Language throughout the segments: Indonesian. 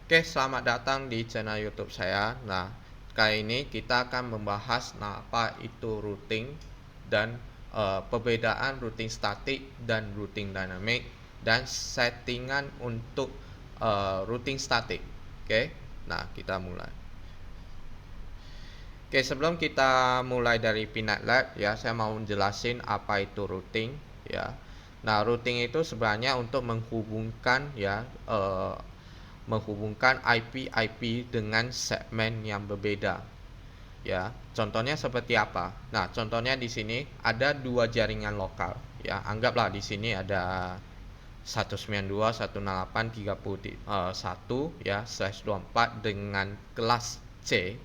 Oke, selamat datang di channel YouTube saya. Nah, kali ini kita akan membahas apa itu routing dan perbedaan routing statik dan routing dynamic dan settingan untuk routing statik. Oke, nah kita mulai. Oke, sebelum kita mulai dari Peanut Lab ya, saya mau jelasin apa itu routing ya. Nah, routing itu sebenarnya untuk menghubungkan ya menghubungkan IP dengan segmen yang berbeda. Ya, contohnya seperti apa? Nah, contohnya di sini ada dua jaringan lokal. Ya, anggaplah di sini ada 192.168.30.1 ya /24 dengan kelas C,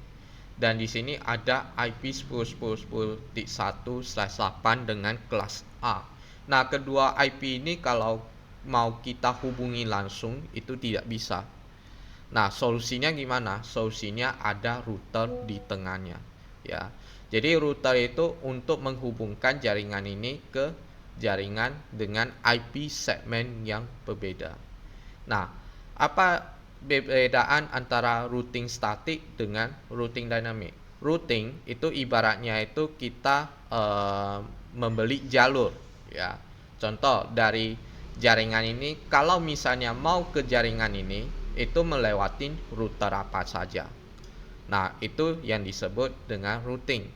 dan di sini ada IP 10.10.10.1/8 dengan kelas A. Nah, kedua IP ini kalau mau kita hubungi langsung itu tidak bisa. Nah, solusinya gimana? Solusinya ada router di tengahnya, ya. Jadi router itu untuk menghubungkan jaringan ini ke jaringan dengan IP segmen yang berbeda. Nah, apa perbedaan antara routing statik dengan routing dynamic? Routing itu ibaratnya itu kita membeli jalur, ya. Contoh dari jaringan ini, kalau misalnya mau ke jaringan ini, itu melewati router apa saja. Nah, itu yang disebut dengan routing.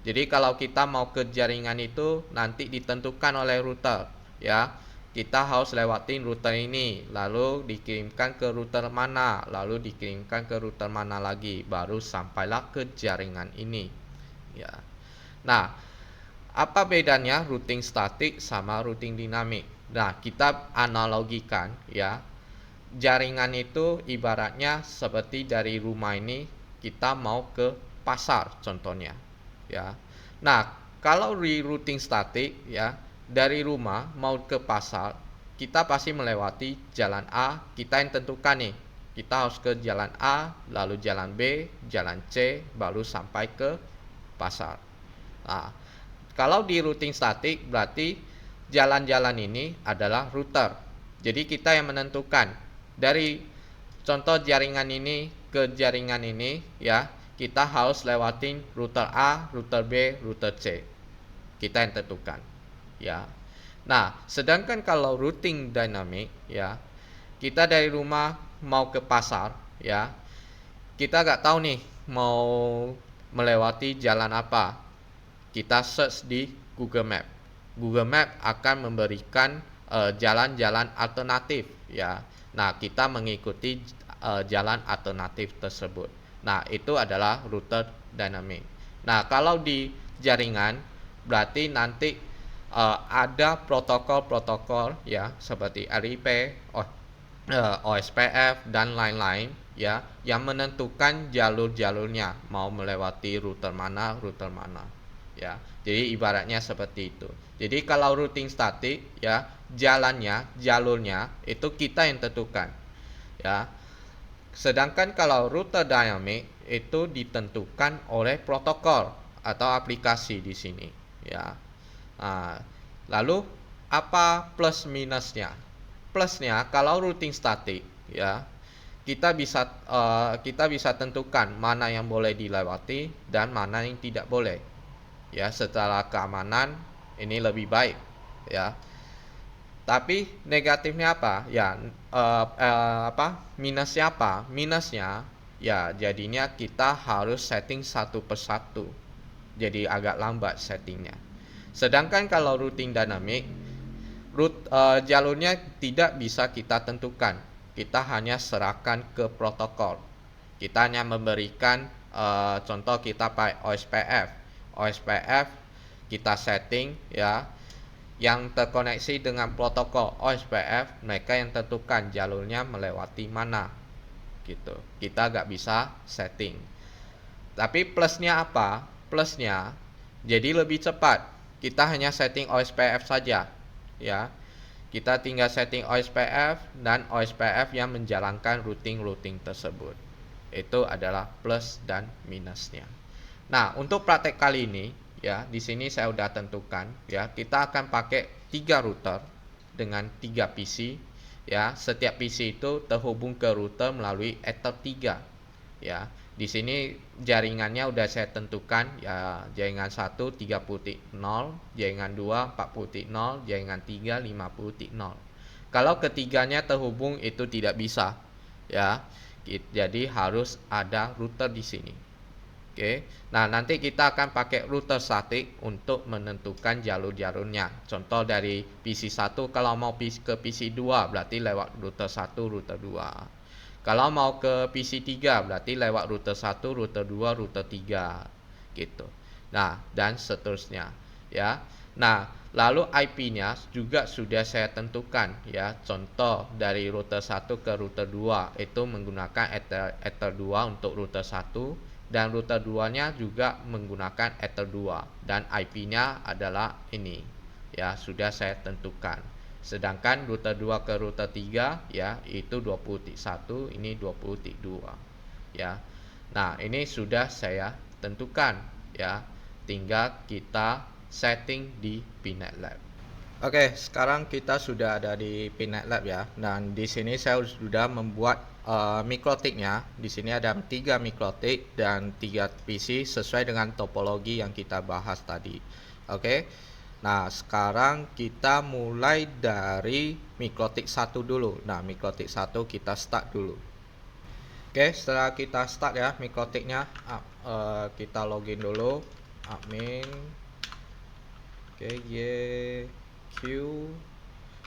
Jadi kalau kita mau ke jaringan itu nanti ditentukan oleh router, ya. Kita harus lewatin router ini, lalu dikirimkan ke router mana, lalu dikirimkan ke router mana lagi, baru sampailah ke jaringan ini, ya. Nah, apa bedanya routing statik sama routing dinamik? Nah, kita analogikan ya. Jaringan itu ibaratnya seperti dari rumah ini kita mau ke pasar contohnya, ya. Nah, kalau di routing statik ya, dari rumah mau ke pasar, kita pasti melewati jalan A, kita yang tentukan nih. Kita harus ke jalan A, lalu jalan B, jalan C, baru sampai ke pasar. Nah, kalau di routing statik berarti jalan-jalan ini adalah router. Jadi kita yang menentukan dari contoh jaringan ini ke jaringan ini ya, kita harus lewatin router A, router B, router C. Kita yang tentukan, ya. Nah, sedangkan kalau routing dynamic ya, kita dari rumah mau ke pasar ya, kita nggak tahu nih mau melewati jalan apa. Kita search di Google Map. Google Map akan memberikan jalan-jalan alternatif, ya. Nah, kita mengikuti jalan alternatif tersebut. Nah, itu adalah router dynamic. Nah, kalau di jaringan berarti nanti ada protokol-protokol ya seperti RIP, OSPF dan lain-lain ya yang menentukan jalur-jalurnya mau melewati router mana ya. Jadi ibaratnya seperti itu. Jadi kalau routing statik ya, jalurnya itu kita yang tentukan, ya. Sedangkan kalau router dynamic itu ditentukan oleh protokol atau aplikasi di sini, ya. Nah, lalu apa plus minusnya? Plusnya kalau routing statik ya, kita bisa tentukan mana yang boleh dilewati dan mana yang tidak boleh. Ya, secara keamanan ini lebih baik, ya. Tapi negatifnya apa? Ya, minusnya apa? Minusnya ya jadinya kita harus setting satu persatu. Jadi agak lambat settingnya. Sedangkan kalau routing dynamic, jalurnya tidak bisa kita tentukan. Kita hanya serahkan ke protokol. Kita hanya memberikan contoh kita pakai OSPF. OSPF kita setting ya, yang terkoneksi dengan protokol OSPF, mereka yang tentukan jalurnya melewati mana gitu. Kita nggak bisa setting. Tapi plusnya apa? Plusnya jadi lebih cepat. Kita hanya setting OSPF saja, ya. Kita tinggal setting OSPF dan OSPF yang menjalankan routing tersebut. Itu adalah plus dan minusnya. Nah, untuk praktek kali ini ya, di sini saya sudah tentukan ya, kita akan pakai 3 router dengan 3 PC ya, setiap PC itu terhubung ke router melalui Ether 3. Ya, di sini jaringannya udah saya tentukan ya, jaringan 1 30.0, jaringan 2 40.0, jaringan 3 50.0. Kalau ketiganya terhubung itu tidak bisa ya. Jadi harus ada router di sini. Oke. Nah, nanti kita akan pakai router statik untuk menentukan jalur-jalurnya. Contoh dari PC1 kalau mau ke PC2 berarti lewat router 1, router 2. Kalau mau ke PC3 berarti lewat router 1, router 2, router 3 gitu. Nah, dan seterusnya ya. Nah, lalu IP-nya juga sudah saya tentukan ya. Contoh dari router 1 ke router 2 itu menggunakan Ether 2 untuk router 1 dan router 2-nya juga menggunakan Ether 2 dan IP-nya adalah ini ya, sudah saya tentukan. Sedangkan router 2 ke router 3 ya itu 20.1, ini 20.2 ya. Nah, ini sudah saya tentukan ya. Tinggal kita setting di Pinet Lab. Oke, sekarang kita sudah ada di Pinet Lab ya. Dan di sini saya sudah membuat mikrotiknya. Di sini ada 3 mikrotik dan 3 PC sesuai dengan topologi yang kita bahas tadi. Oke. Nah, sekarang kita mulai dari mikrotik 1 dulu. Nah, mikrotik 1 kita start dulu. Oke, setelah kita start ya mikrotiknya, kita login dulu, admin. Oke, YQ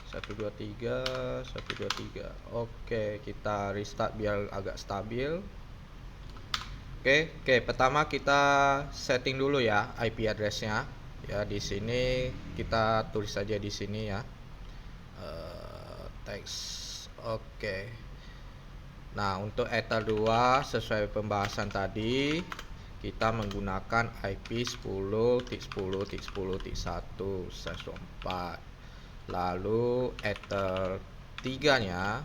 123 123. Oke, kita restart biar agak stabil. Oke, pertama kita setting dulu ya IP address-nya. Ya, di sini kita tulis saja di sini ya. Teks. Oke. Nah, untuk Ether 2 sesuai pembahasan tadi kita menggunakan IP 10.10.10.1/4. Lalu Ether 3-nya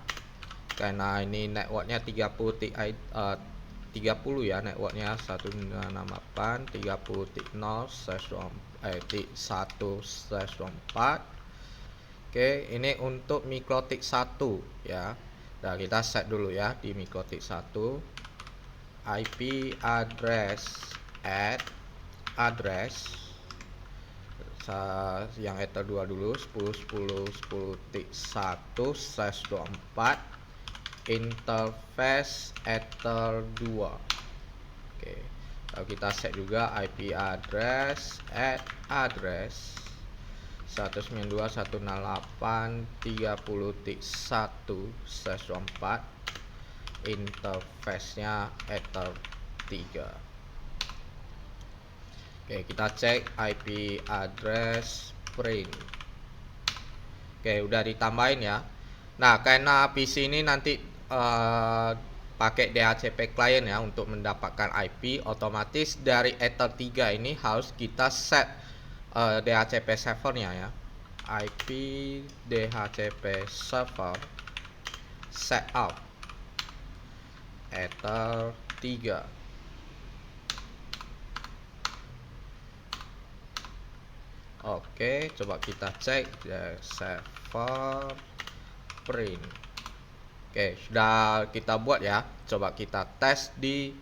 karena ini networknya 30 ya, networknya 198 30.0/1/4. Oke, ini untuk mikrotik 1 ya. Nah, kita set dulu ya di mikrotik 1 IP address address yang Ether 2 dulu 10.10.10.1/24 interface Ether 2. Oke, lalu kita set juga IP address address 192.168.30.1/4 interface-nya Ether 3. Oke, kita cek IP address print. Oke, udah ditambahin ya. Nah, karena PC ini nanti pakai DHCP client ya untuk mendapatkan IP, otomatis dari Ether 3 ini harus kita set DHCP servernya ya. IP DHCP server setup Ether 3. Oke, coba kita cek server print. Oke, sudah kita buat ya. Coba kita tes di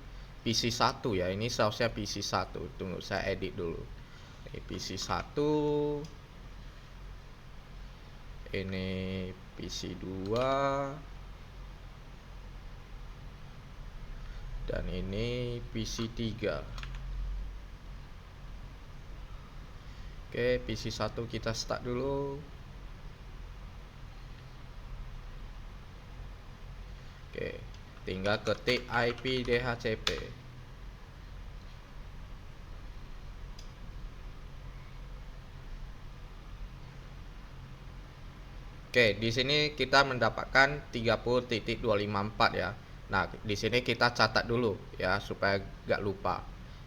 PC 1 ya. Ini seharusnya PC 1. Tunggu saya edit dulu. Ini PC 1. Ini PC 2. Dan ini PC 3. Oke, PC 1 kita start dulu. Oke, tinggal ketik IP DHCP. Oke, di sini kita mendapatkan 30.254 ya. Nah, di sini kita catat dulu ya supaya gak lupa.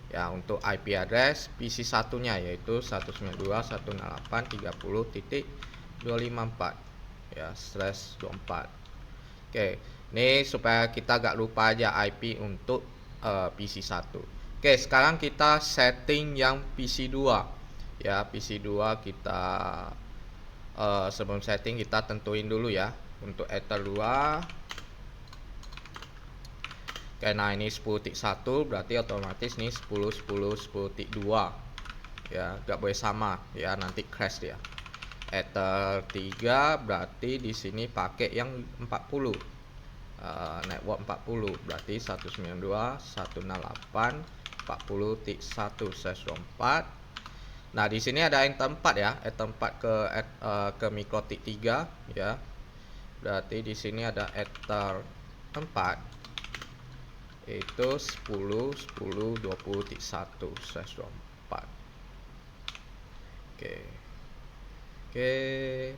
Ya, untuk IP address PC satunya yaitu 192.168.30.254 ya /24. Oke, ini supaya kita gak lupa aja IP untuk PC 1. Oke, sekarang kita setting yang PC 2 ya. PC 2 kita sebelum setting kita tentuin dulu ya untuk ether 2. Karena ini 10.1 berarti otomatis nih 10.10.10.2 ya, nggak boleh sama ya, nanti crash dia. Ether 3 berarti di sini pakai yang 40, network 40 berarti 192.168.40.1/4. Nah di sini ada ether 4 ya, ether 4 ke mikrotik 3 ya, berarti di sini ada ether 4 itu 10.10.20.1/4. Oke. Oke,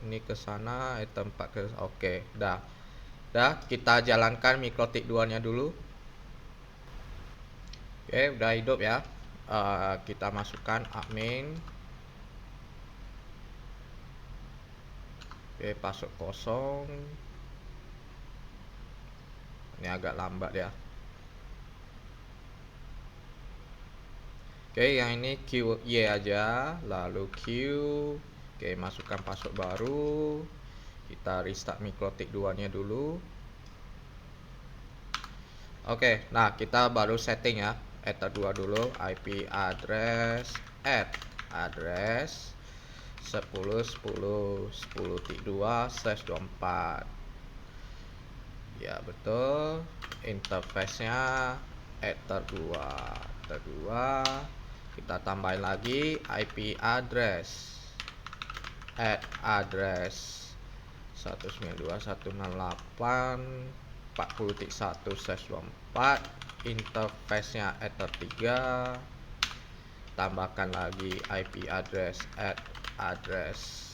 ini ke sana ether 4 ke oke, dah. Kita jalankan mikrotik 2-nya dulu. Oke, udah hidup ya. Kita masukkan admin. Oke, password kosong. Ini agak lambat ya. Oke, yang ini QY aja, lalu Q. Oke, masukkan password baru. Kita restart mikrotik 2-nya dulu. Oke, nah kita baru setting ya. Ether 2 dulu, IP address, address 10.10.10.2/24. Ya, betul. Interface-nya Ether 2. Kita tambahin lagi IP address, address 192.168.40.1/24. Interface-nya Ether 3. Tambahkan lagi IP address, address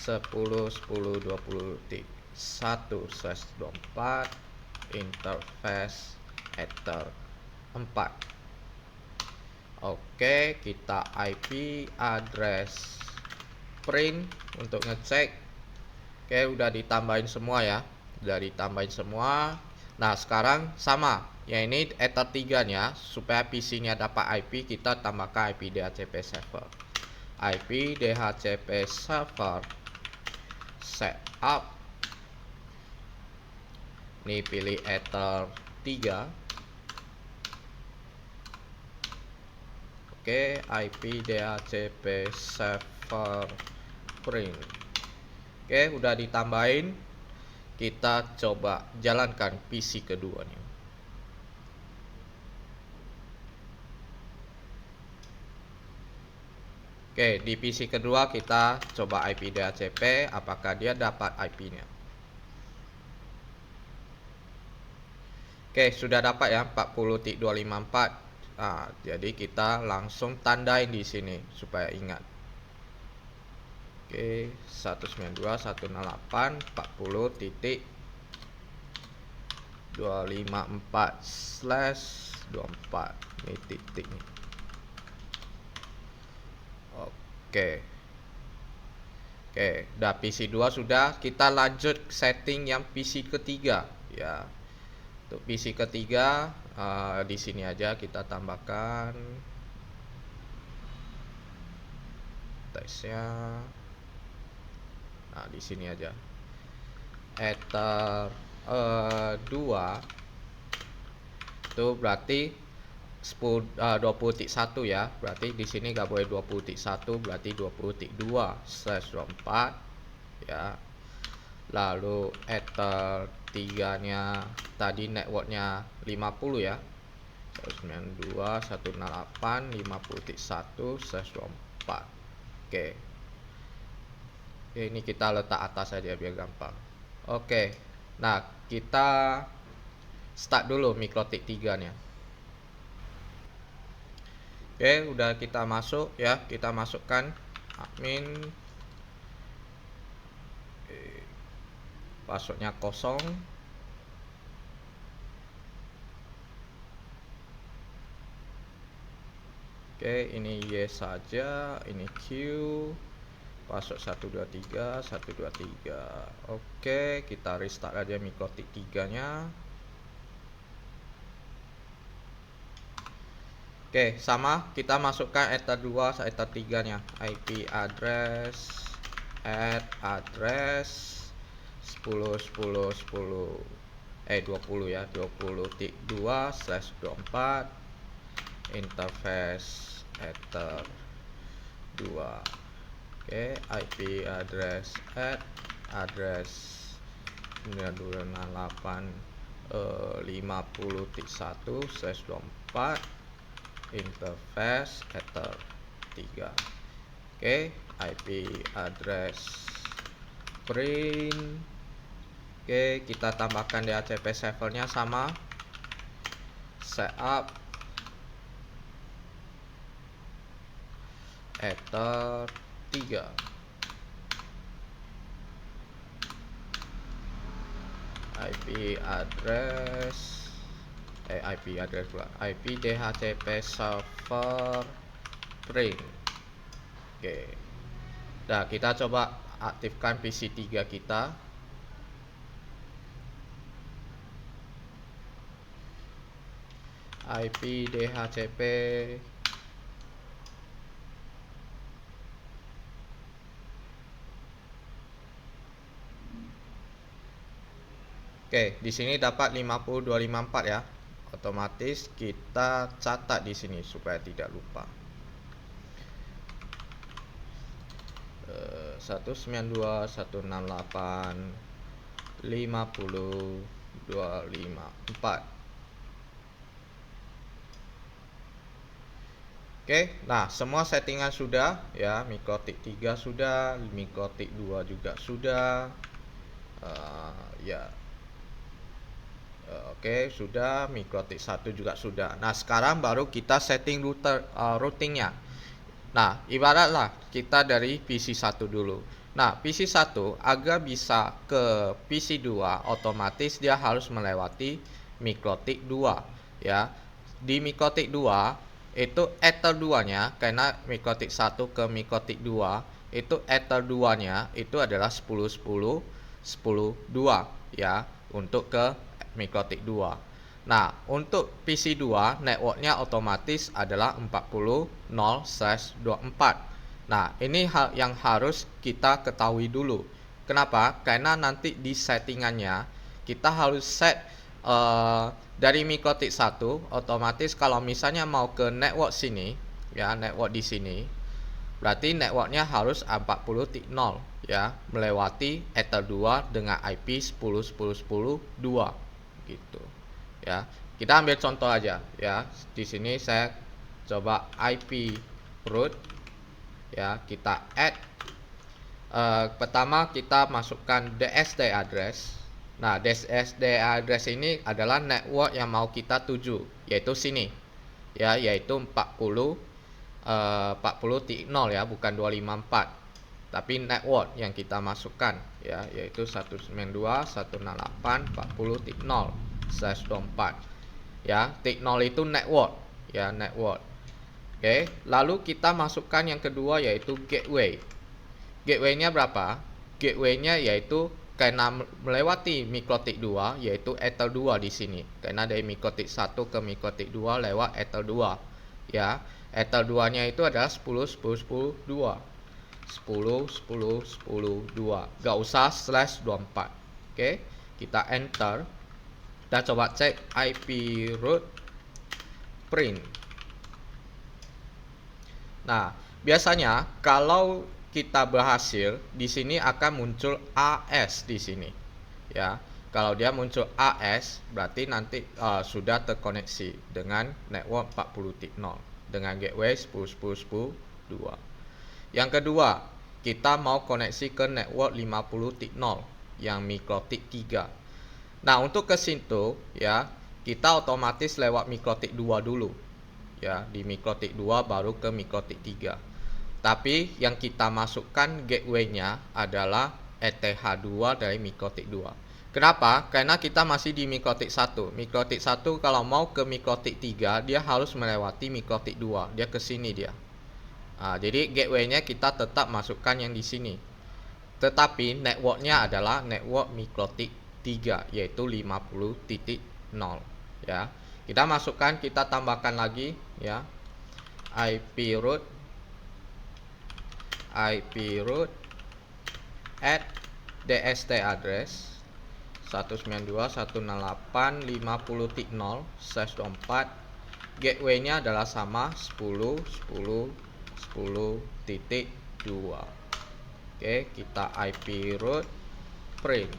10.10.20.1/24. Interface Ether 4. Oke, kita IP address print untuk ngecek. Oke, udah ditambahin semua ya. Udah ditambahin semua. Nah, sekarang sama. Ya, ini Ether 3-nya supaya PC-nya dapat IP, kita tambahkan IP DHCP server. IP DHCP server setup. Ini pilih Ether 3. Oke, IP DHCP server print. Oke, udah ditambahin. Kita coba jalankan PC keduanya. Oke, di PC kedua kita coba IP DHCP, apakah dia dapat IP-nya. Oke, sudah dapat ya 40.254. Nah, jadi kita langsung tandain di sini supaya ingat. Oke, 192.168.40.254/24. Ini titik nih. Oke. Oke, udah PC 2 sudah, kita lanjut setting yang PC ketiga ya. Untuk PC ketiga di sini aja kita tambahkan teksnya. Nah, di sini aja. Ether 2 itu berarti 20.1 ya. Berarti di sini nggak boleh 20.1, berarti 20.2/24 ya. Lalu Ether 3-nya tadi networknya 50 ya. 192.168.50.1/24. Oke. Ini kita letak atas saja biar gampang. Oke. Nah, kita start dulu mikrotik 3-nya. Oke, udah kita masuk ya. Kita masukkan admin. Passwordnya kosong. Oke, ini yes saja, ini Q, password 123. Oke, kita restart aja mikrotik 3-nya. Oke, sama, kita masukkan Ether 2 Ether 3-nya. IP address, address 20 ya, 20.2/24 interface ether 2. Oke, IP address address 928.50.1/24 interface ether 3. Oke, IP address print. Oke, kita tambahkan DHCP servernya sama. Setup ether 3. IP address pula. IP DHCP server print. Oke. Nah, kita coba aktifkan PC 3 kita. IP DHCP Oke, di sini dapat 50.254 ya. Otomatis kita catat di sini supaya tidak lupa. 192.168.50.254. Oke, nah semua settingan sudah ya, Mikotik 3 sudah, Mikotik 2 juga sudah. Ya. Oke, sudah, Mikotik 1 juga sudah. Nah, sekarang baru kita setting routingnya. Nah, ibaratlah kita dari PC 1 dulu. Nah, PC 1 agar bisa ke PC 2 otomatis dia harus melewati Mikotik 2 ya. Di Mikotik 2 itu ether 2-nya, karena Mikotik 1 ke Mikotik 2 itu ether 2-nya itu adalah 10.10.10.2 ya, untuk ke Mikotik 2. Nah, untuk PC 2 networknya otomatis adalah 40.0/24. Nah, ini hal yang harus kita ketahui dulu. Kenapa? Karena nanti di settingannya kita harus set dari Mikotik 1 otomatis kalau misalnya mau ke network sini ya, network di sini, berarti networknya harus 40.0 ya, melewati ether 2 dengan IP 10.10.10.2 gitu ya. Kita ambil contoh aja ya. Di sini saya coba IP root ya, kita add pertama kita masukkan DSD address. Nah, DSD address ini adalah network yang mau kita tuju, yaitu sini ya, yaitu 40.0 ya, bukan 254, tapi network yang kita masukkan ya, yaitu 192.168.40.0/24 ya. Tik 0 itu network ya, network. Oke, lalu kita masukkan yang kedua yaitu gateway. Gateway-nya berapa? Gateway-nya yaitu karena melewati Mikotik 2 yaitu ether 2 di sini. Karena dari Mikotik 1 ke Mikotik 2 lewat ether 2 ya. Ether 2-nya itu adalah 10.10.10.2. 10.10.10.2. Gak usah /24. Oke, kita enter. Kita coba cek IP root print. Nah, biasanya kalau kita berhasil, di sini akan muncul AS di sini ya. Kalau dia muncul AS berarti nanti sudah terkoneksi dengan network 40.0 dengan gateway 10.10.10.2. Yang kedua, kita mau koneksi ke network 50.0 yang Mikotik 3. Nah, untuk ke situ ya, kita otomatis lewat Mikotik 2 dulu ya. Di Mikotik 2 baru ke Mikotik 3. Tapi yang kita masukkan gateway-nya adalah ETH2 dari Mikotik 2. Kenapa? Karena kita masih di Mikotik 1. Mikotik 1 kalau mau ke Mikotik 3 dia harus melewati Mikotik 2. Dia ke sini dia. Jadi gateway-nya kita tetap masukkan yang di sini. Tetapi network-nya adalah network Mikotik 3 yaitu 50.0 ya. Kita masukkan, kita tambahkan lagi ya. IP root add DST address 192.168.50.0/24. Gateway-nya adalah sama 10.10.10.2. Oke, kita IP root print.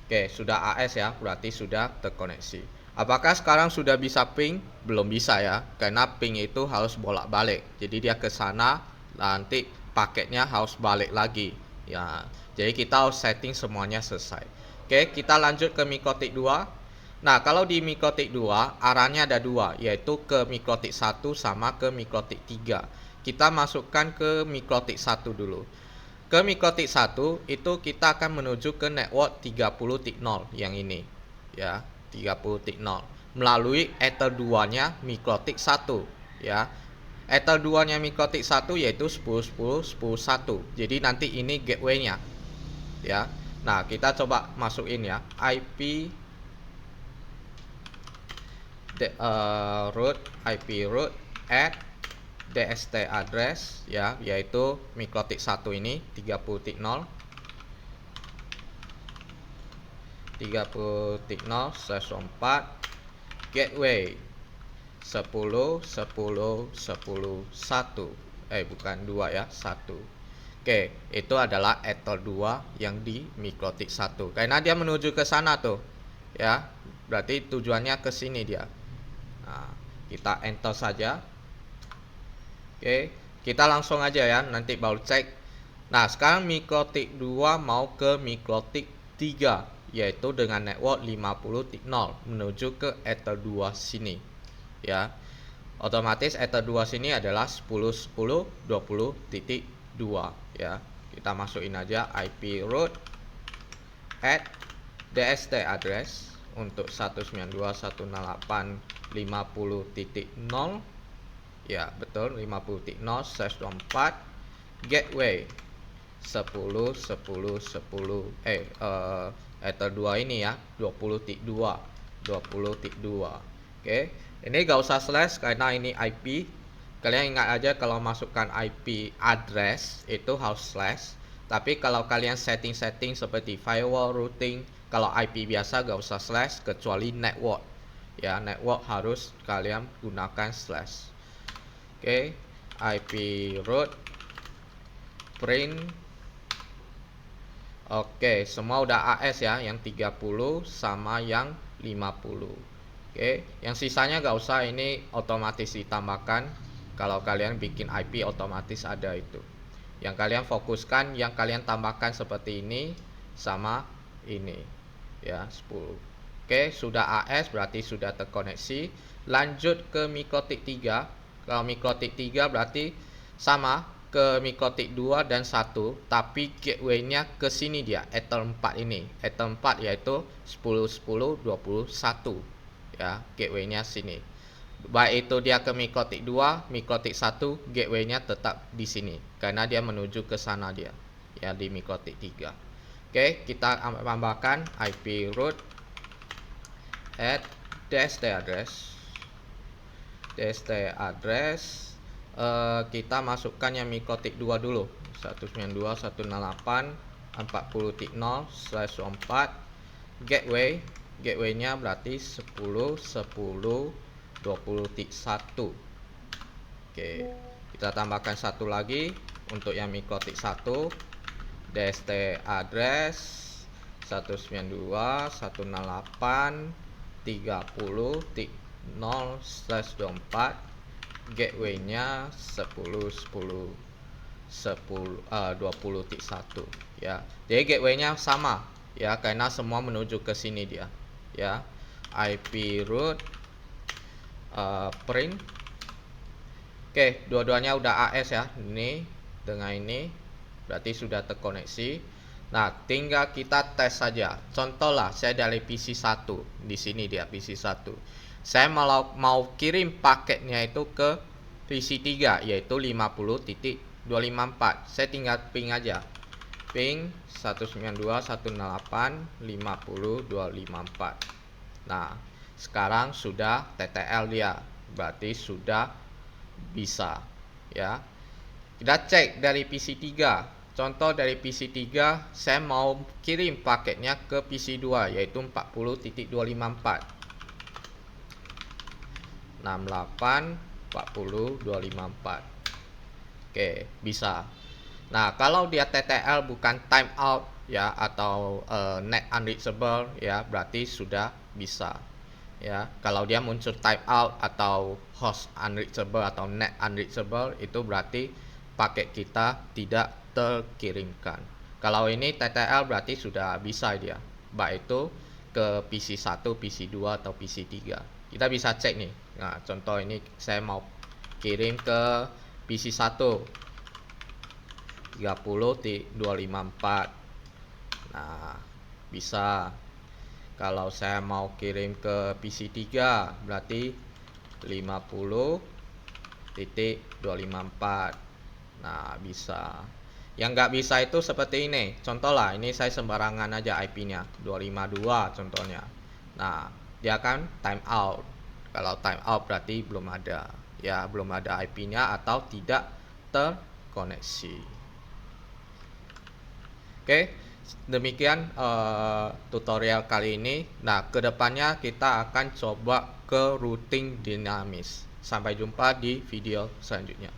Oke, sudah AS ya, berarti sudah terkoneksi. Apakah sekarang sudah bisa ping? Belum bisa ya, karena ping itu harus bolak-balik. Jadi dia ke sana, nanti paketnya harus balik lagi. Ya, jadi kita harus setting semuanya selesai. Oke, kita lanjut ke Mikotik 2. Nah, kalau di Mikotik 2, arahnya ada dua, yaitu ke Mikotik 1 sama ke Mikotik 3. Kita masukkan ke Mikotik 1 dulu. Ke Mikotik 1 itu kita akan menuju ke network 30.0 yang ini ya, 30.0 melalui Ether 2-nya Mikotik 1 ya. Ether 2-nya Mikotik 1 yaitu 10.10.10.1. Jadi nanti ini gateway-nya ya. Nah, kita coba masukin ya, IP root add DST address ya, yaitu Mikotik 1 ini 30.0 30.0/4 gateway 10.10.10.1 bukan 2 ya, 1. Oke, itu adalah Ether 2 yang di Mikotik 1. Karena dia menuju ke sana tuh ya, berarti tujuannya ke sini dia. Nah, kita enter saja. Oke, kita langsung aja ya, nanti baru cek. Nah, sekarang Mikotik 2 mau ke Mikotik 3, yaitu dengan network 50.0 menuju ke Ether 2 sini. Ya. Otomatis Ether 2 sini adalah 10.10.20.2 ya. Kita masukin aja IP root add DST address untuk 192.168.50.0. Ya, betul, 50.0/24 gateway 10.10.10 Ether 2 ini ya, 20.2. Oke, ini gak usah slash karena ini IP. Kalian ingat aja kalau masukkan IP address itu harus slash. Tapi kalau kalian setting-setting seperti firewall routing, kalau IP biasa gak usah slash kecuali network. Ya, network harus kalian gunakan slash. Oke, IP root print. Oke, semua udah AS ya, yang 30 sama yang 50. Oke, yang sisanya gak usah, ini otomatis ditambahkan. Kalau kalian bikin IP otomatis ada itu. Yang kalian fokuskan, yang kalian tambahkan seperti ini sama ini ya, 10. Oke, sudah AS berarti sudah terkoneksi. Lanjut ke Mikotik 3. Kalau Mikotik 3 berarti sama ke Mikotik 2 dan 1, tapi gateway-nya ke sini dia, Ether 4 ini. Ether 4 yaitu 10.10.21 ya, gateway-nya sini. Baik itu dia ke Mikotik 2, Mikotik 1, gateway-nya tetap di sini karena dia menuju ke sana dia ya, di Mikotik 3. Oke, kita tambahkan IP root add DST kita masukkan yang Mikotik 2 dulu, 192.168.40.0/4 gateway-nya berarti 10.10.20.1. Oke, kita tambahkan satu lagi untuk yang Mikotik 1, DST address 192.168.30.0/24 gateway-nya 10.10.20.1 ya. Jadi gateway-nya sama ya, karena semua menuju ke sini dia ya. IP root print. Oke, dua-duanya udah AS ya. Ini dengan ini berarti sudah terkoneksi. Nah, tinggal kita tes saja. Contoh lah, saya dari PC 1. Di sini dia PC 1. Saya mau kirim paketnya itu ke PC 3, yaitu 50.254. Saya tinggal ping aja. Ping 192.168.50.254. Nah, sekarang sudah TTL dia. Berarti sudah bisa ya. Kita cek dari PC 3. contoh dari PC 3 saya mau kirim paketnya ke PC 2 yaitu 40.254 68.40.254. Oke, bisa. Nah, kalau dia TTL bukan timeout ya atau net unreachable ya, berarti sudah bisa. Ya, kalau dia muncul timeout atau host unreachable atau net unreachable itu berarti paket kita tidak terkirimkan. Kalau ini TTL berarti sudah bisa dia, baik itu ke PC 1, PC 2 atau PC 3. Kita bisa cek nih. Nah, contoh ini saya mau kirim ke PC 1 30.254. Nah, bisa. Kalau saya mau kirim ke PC 3 berarti 50.254. Nah, bisa. Yang nggak bisa itu seperti ini. Contoh lah, ini saya sembarangan aja IP-nya 252 contohnya. Nah, dia kan timeout. Kalau timeout berarti belum ada. Ya, belum ada IP-nya atau tidak terkoneksi. Oke, demikian tutorial kali ini. Nah, kedepannya kita akan coba ke routing dinamis. Sampai jumpa di video selanjutnya.